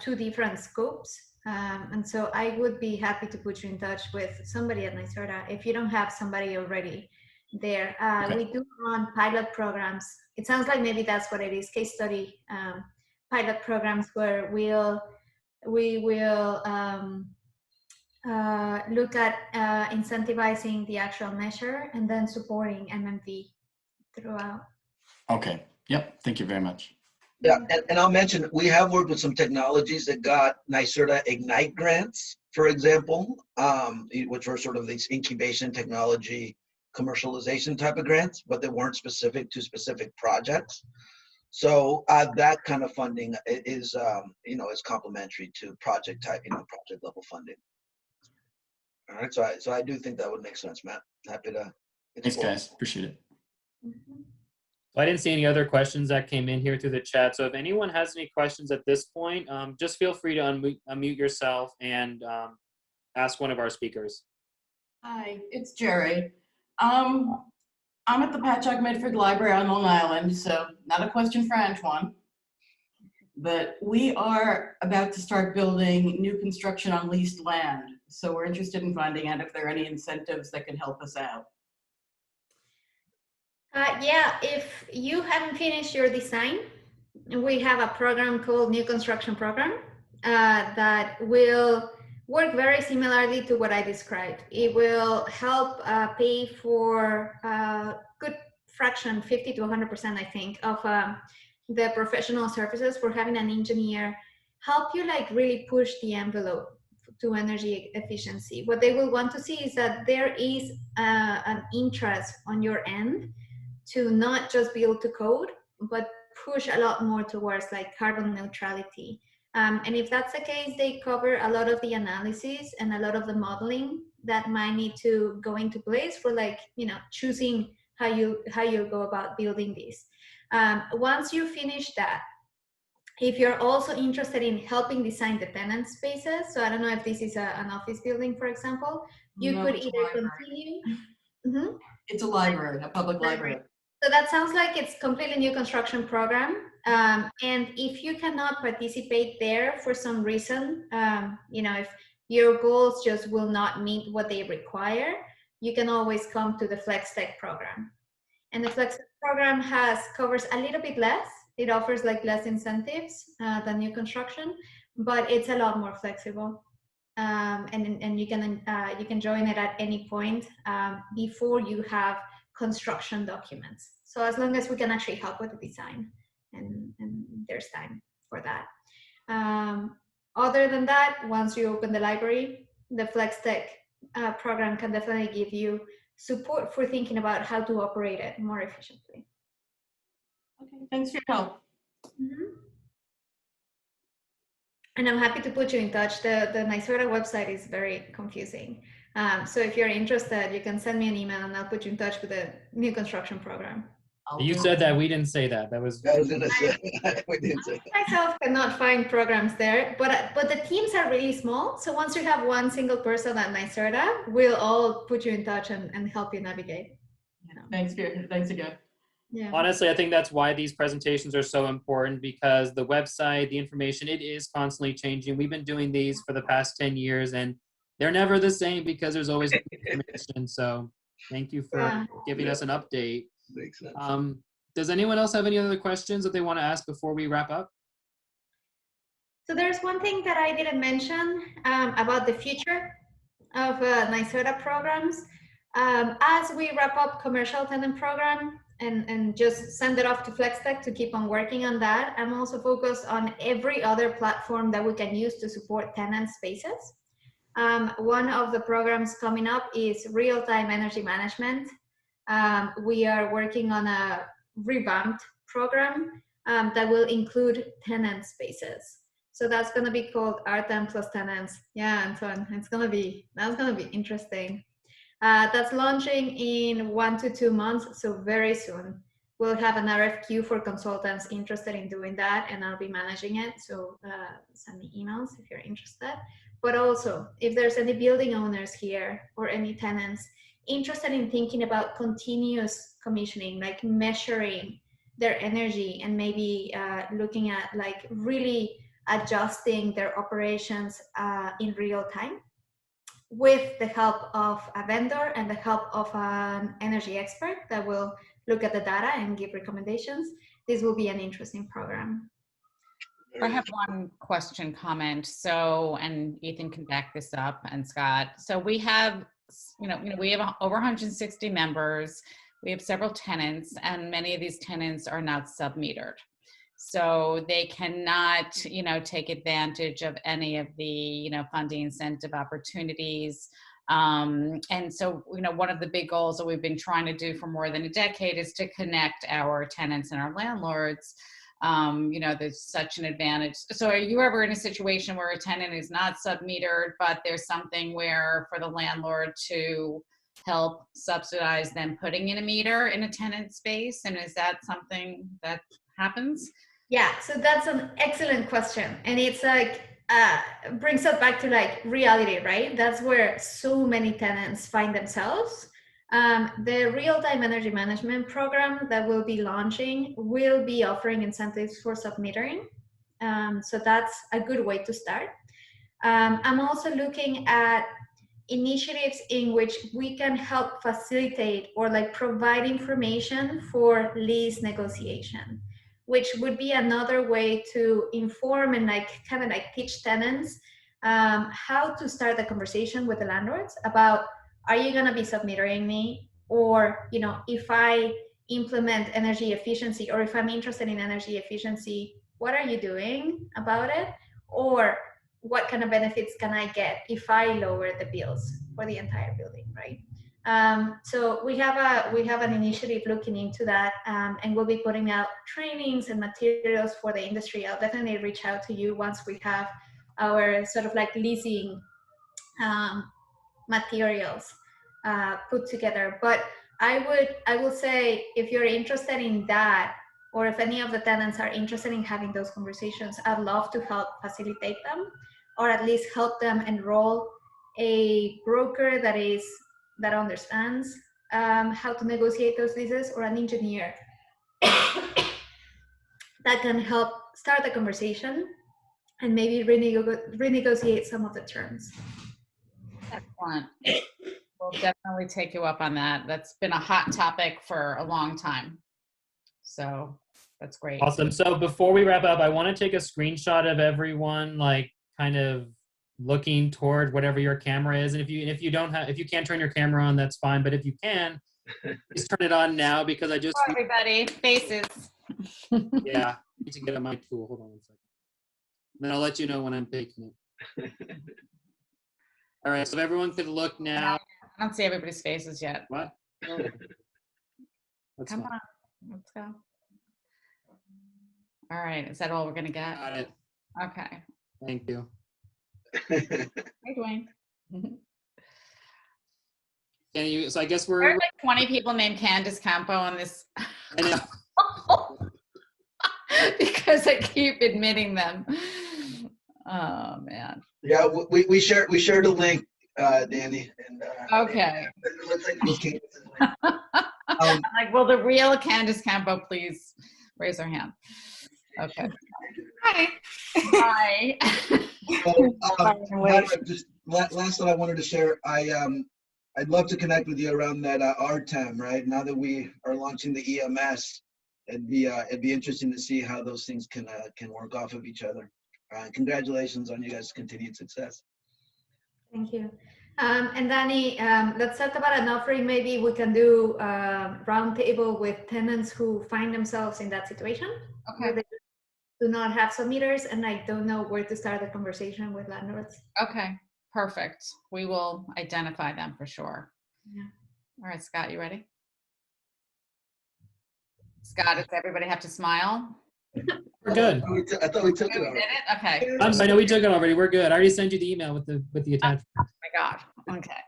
two different scopes. And so I would be happy to put you in touch with somebody at NYSERDA if you don't have somebody already there. Okay. We do run pilot programs. It sounds like maybe that's what it is, case study pilot programs where we will look at incentivizing the actual measure and then supporting MMV throughout. Okay. Yep. Thank you very much. Yeah, and I'll mention, we have worked with some technologies that got NYSERDA Ignite grants, for example, which were sort of these incubation technology commercialization type of grants, but they weren't specific to specific projects. So that kind of funding is, is complementary to project type, project level funding. All right, so I do think that would make sense, Matt. Happy to explore. Thanks, guys. Appreciate it. Mm-hmm. I didn't see any other questions that came in here through the chat. So if anyone has any questions at this point, just feel free to unmute yourself and ask one of our speakers. Hi, it's Jerry. I'm at the Patchogue Medford Library on Long Island, so not a question for Antoine. But we are about to start building new construction on leased land. So we're interested in finding out if there are any incentives that can help us out. Yeah, if you haven't finished your design, we have a program called New Construction Program that will work very similarly to what I described. It will help pay for a good fraction, 50 to 100%, I think, of the professional services for having an engineer help you really push the envelope to energy efficiency. What they will want to see is that there is an interest on your end to not just build to code, but push a lot more towards carbon neutrality. And if that's the case, they cover a lot of the analysis and a lot of the modeling that might need to go into place for choosing how you go about building this. Once you finish that, if you're also interested in helping design the tenant spaces, so I don't know if this is an office building, for example, you could either continue. Mm-hmm. It's a library, a public library. So that sounds like it's completely new construction program. And if you cannot participate there for some reason, if your goals just will not meet what they require, you can always come to the Flex Tech program. And the Flex Tech program covers a little bit less. It offers less incentives than new construction, but it's a lot more flexible. and you can join it at any point before you have construction documents. So as long as we can actually help with the design, and there's time for that. Other than that, once you open the library, the FlexTech program can definitely give you support for thinking about how to operate it more efficiently. Okay, thanks for your help. Mm-hmm. And I'm happy to put you in touch. The NYSERDA website is very confusing. So if you're interested, you can send me an email and I'll put you in touch with the new construction program. You said that, we didn't say that. That was. I was gonna say, we didn't say that. I myself cannot find programs there, but the teams are really small. So once you have one single person at NYSERDA, we'll all put you in touch and help you navigate. Thanks again. Yeah. Honestly, I think that's why these presentations are so important, because the website, the information, it is constantly changing. We've been doing these for the past 10 years and they're never the same because there's always new information. So thank you for giving us an update. Makes sense. Does anyone else have any other questions that they want to ask before we wrap up? So there's one thing that I didn't mention about the future of NYSERDA programs. As we wrap up commercial tenant program and just send it off to FlexTech to keep on working on that, I'm also focused on every other platform that we can use to support tenant spaces. One of the programs coming up is real-time energy management. We are working on a revamped program that will include tenant spaces. So that's going to be called R10 plus tenants. Yeah, Anton, that's going to be interesting. That's launching in 1 to 2 months, so very soon. We'll have an RFQ for consultants interested in doing that, and I'll be managing it. So send me emails if you're interested. But also, if there's any building owners here or any tenants interested in thinking about continuous commissioning, like measuring their energy and maybe looking at like really adjusting their operations in real time with the help of a vendor and the help of an energy expert that will look at the data and give recommendations, this will be an interesting program. I have one question comment. So, and Ethan can back this up, and Scott. So we have, we have over 160 members. We have several tenants, and many of these tenants are not sub-metered. So they cannot, take advantage of any of the, funding incentive opportunities. And so, one of the big goals that we've been trying to do for more than a decade is to connect our tenants and our landlords. There's such an advantage. So are you ever in a situation where a tenant is not sub-metered, but there's something where for the landlord to help subsidize them putting in a meter in a tenant space? And is that something that happens? Yeah, so that's an excellent question. And it's like, brings us back to like reality, right? That's where so many tenants find themselves. The real-time energy management program that we'll be launching will be offering incentives for sub-metering. So that's a good way to start. I'm also looking at initiatives in which we can help facilitate or like provide information for lease negotiation, which would be another way to inform and like kind of like teach tenants how to start the conversation with the landlords about, are you going to be sub-metering me? Or, if I implement energy efficiency, or if I'm interested in energy efficiency, what are you doing about it? Or what kind of benefits can I get if I lower the bills for the entire building, right? So we have an initiative looking into that, and we'll be putting out trainings and materials for the industry. I'll definitely reach out to you once we have our sort of like leasing materials put together. But I will say, if you're interested in that, or if any of the tenants are interested in having those conversations, I'd love to help facilitate them, or at least help them enroll a broker that understands how to negotiate those leases, or an engineer that can help start the conversation and maybe renegotiate some of the terms. Excellent. We'll definitely take you up on that. That's been a hot topic for a long time. So that's great. Awesome. So before we wrap up, I want to take a screenshot of everyone, like kind of looking toward whatever your camera is. And if you can't turn your camera on, that's fine. But if you can, please turn it on now, because I just Hello, everybody, faces. yeah, I need to get on my tool. Hold on one second. Then I'll let you know when I'm taking it. All right, so if everyone could look now. I don't see everybody's faces yet. What? That's Come fine. on, let's go. All right, is that all we're gonna get? Got it. Okay. Thank you. Hey, Dwayne. Can you? So I guess There we're. are like 20 people named Candace Campo on this. I know. Because I keep admitting them. Oh man. Yeah, we shared a link, Danny. And, Okay. It looks like it was Candace's link. I'm like, will the real Candace Campo please raise her hand? Okay. Hi. Hi. So, just last that I wanted to share, I'd love to connect with you around that RTEM, right? Now that we are launching the EMS, it'd be interesting to see how those things can work off of each other. Congratulations on you guys' continued success. Thank you. And Danny, let's talk about an offering. Maybe we can do a roundtable with tenants who find themselves in that situation. Okay. Where they do not have submitters, and I don't know where to start the conversation with landlords. Okay. Perfect. We will identify them for sure. Yeah. All right, Scott, you ready? Scott, does everybody have to smile? We're good. I thought we took it We did already. it? Okay. I'm sorry. No, we took it already. We're good. I already sent you the email with the attachment. Oh my God. Okay.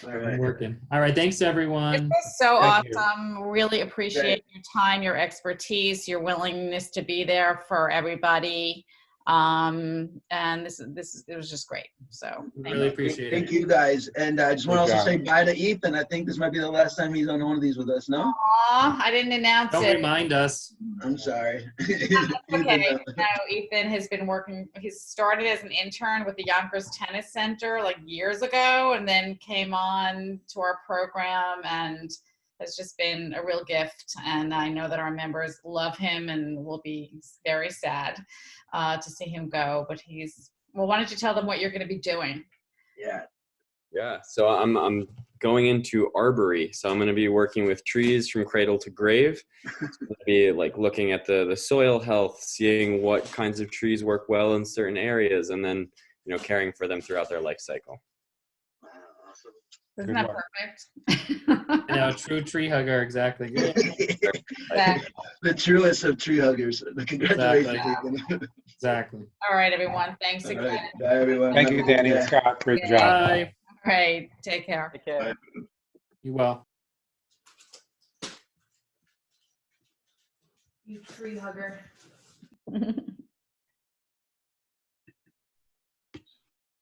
All I'm right. working. All right. Thanks, This everyone. was so Thank you. awesome. Really appreciate your time, your expertise, your willingness to be there for everybody. And it was just great. So thank Really you. appreciate Thank it. you guys. And I just want to also Good say job. bye to Ethan. I think this might be the last time he's on one of these with us, no? Aw, I didn't announce Don't it. remind us. I'm sorry. Okay, no, Ethan has been working, he started as an intern with the Yonkers Tennis Center like years ago, and then came on to our program and has just been a real gift. And I know that our members love him and will be very sad to see him go, but well, why don't you tell them what you're going to be doing? Yeah. Yeah, so I'm going into arbory. So I'm going to be working with trees from cradle to grave. So I'm going to be like looking at the soil health, seeing what kinds of trees work well in certain areas, and then caring for them throughout their life cycle. Wow, awesome. Isn't Good that work. perfect? I know, true tree hugger. Exactly. Good. Exactly. The truest of tree huggers. Congratulations, Ethan. Exactly. All right, everyone. Thanks All again. right. Bye, everyone. Thank Have a you, good Danny day. and Scott. Great Yeah. job. Bye. All right. Take care. Take care. You well. You tree hugger.